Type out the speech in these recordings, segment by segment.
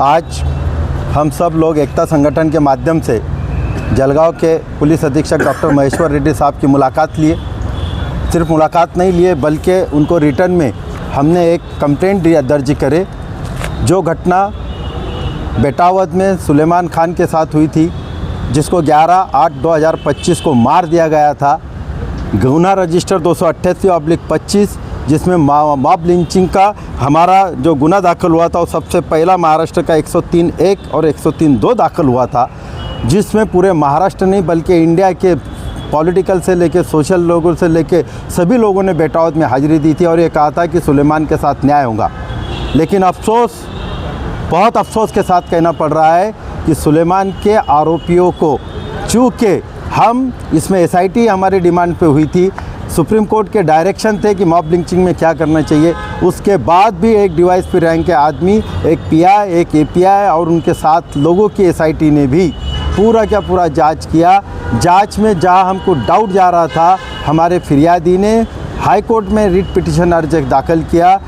आज हम सब लोग एकता संगठन के माध्यम से जलगांव के पुलिस अधीक्षक डॉक्टर महेश्वर रेड्डी साहब की मुलाकात लिए। सिर्फ मुलाकात नहीं लिए बल्कि उनको रिटर्न में हमने एक कंप्लेंट दर्ज करे। जो घटना बेटावद में सुलेमान खान के साथ हुई थी, जिसको 11/8/2025 को मार दिया गया था, गुना रजिस्टर 288/25, जिसमें मॉब लिंचिंग का हमारा जो गुना दाखिल हुआ था वो सबसे पहला महाराष्ट्र का 103(1) और 103(2) दाखिल हुआ था, जिसमें पूरे महाराष्ट्र नहीं बल्कि इंडिया के पॉलिटिकल से लेके सोशल लोगों से लेके सभी लोगों ने बेटावद में हाजिरी दी थी और ये कहा था कि सुलेमान के साथ न्याय होगा। लेकिन अफसोस, बहुत अफसोस के साथ कहना पड़ रहा है कि सुलेमान के आरोपियों को, चूँकि हम इसमें SIT हमारी डिमांड पे हुई थी, सुप्रीम कोर्ट के डायरेक्शन थे कि मॉब लिंचिंग में क्या करना चाहिए, उसके बाद भी एक DYSP रैंक के आदमी, एक PI, एक API और उनके साथ लोगों की SIT ने भी पूरा का पूरा जांच किया। जांच में जहां हमको डाउट जा रहा था, हमारे फिरियादी ने हाई कोर्ट में रिट पिटिशन अर्ज दाखिल किया,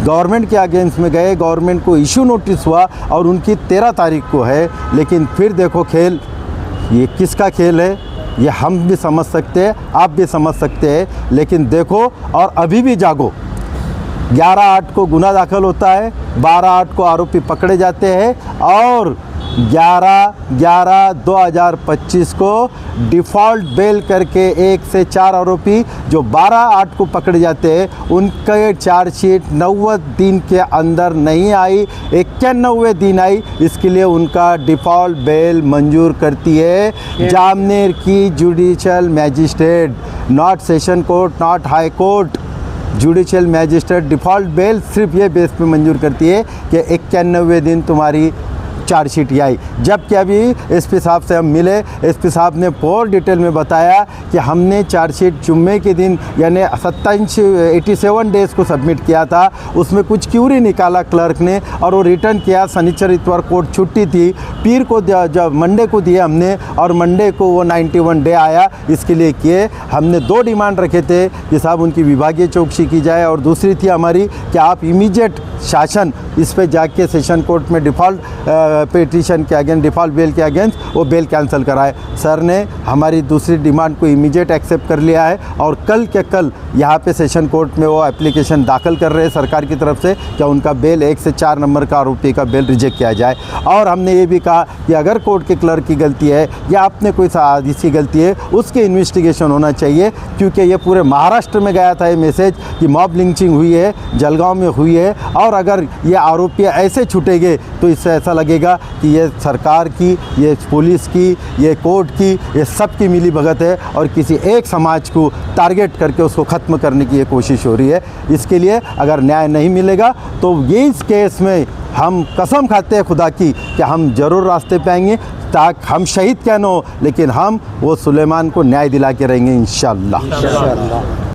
गवर्नमेंट के अगेंस्ट में गए, गवर्नमेंट को इशू नोटिस हुआ और उनकी 13 तारीख को है। लेकिन फिर देखो खेल, ये किसका खेल है ये हम भी समझ सकते हैं, आप भी समझ सकते हैं। लेकिन देखो और अभी भी जागो। 11/8 को गुना दाखिल होता है, 12/8 को आरोपी पकड़े जाते हैं और 11/11/2025 को डिफ़ॉल्ट बेल करके 1 से 4 आरोपी जो 12/8 को पकड़े जाते हैं, उनके चार्जशीट 90 दिन के अंदर नहीं आई, 91वें दिन आई। इसके लिए उनका डिफ़ॉल्ट बेल मंजूर करती है जामनेर की judicial magistrate, not session court, not high court, judicial magistrate. Default bell सिर्फ ये बेस पे मंजूर करती है कि 91वें दिन तुम्हारी चार्जशीट आई। जबकि अभी SP साहब से हम मिले, SP साहब ने बहुत डिटेल में बताया कि हमने चार्जशीट जुम्मे के दिन यानी 87 डेज़ को सबमिट किया था, उसमें कुछ क्यूरी निकाला क्लर्क ने और वो रिटर्न किया। शनिचर इतवार कोर्ट छुट्टी थी, पीर को जब मंडे को दिए हमने और मंडे को वो 91 डे आया। इसके लिए किए हमने 2 डिमांड रखे थे कि साहब उनकी विभागीय चौकसी की जाए और दूसरी थी हमारी कि आप इमीडिएट शासन इस पे जाके सेशन कोर्ट में डिफ़ॉल्ट पिटीशन के अगेंस्ट, डिफ़ॉल्ट बेल के अगेंस्ट वो बेल कैंसिल कराए। सर ने हमारी दूसरी डिमांड को इमीडिएट एक्सेप्ट कर लिया है और कल के कल यहाँ पे सेशन कोर्ट में वो एप्लीकेशन दाखिल कर रहे हैं सरकार की तरफ से कि उनका बेल 1 से 4 नंबर का आरोपी का बेल रिजेक्ट किया जाए। और हमने ये भी कहा कि अगर कोर्ट के क्लर्क की गलती है या आपने कोई साजिशी गलती है, उसके इन्वेस्टिगेशन होना चाहिए, क्योंकि ये पूरे महाराष्ट्र में गया था ये मैसेज कि मॉब लिंचिंग हुई है, जलगांव में हुई है। और अगर ये आरोपी ऐसे छूटेंगे तो इससे ऐसा लगेगा कि ये सरकार की, ये पुलिस की, ये कोर्ट की, ये सब की मिली भगत है और किसी एक समाज को टारगेट करके उसको ख़त्म करने की ये कोशिश हो रही है। इसके लिए अगर न्याय नहीं मिलेगा तो ये इस केस में हम कसम खाते हैं खुदा की कि हम ज़रूर रास्ते पे आएंगे, ताकि हम शहीद क्या न हो लेकिन हम वो सुलेमान को न्याय दिला के रहेंगे इंशाअल्लाह।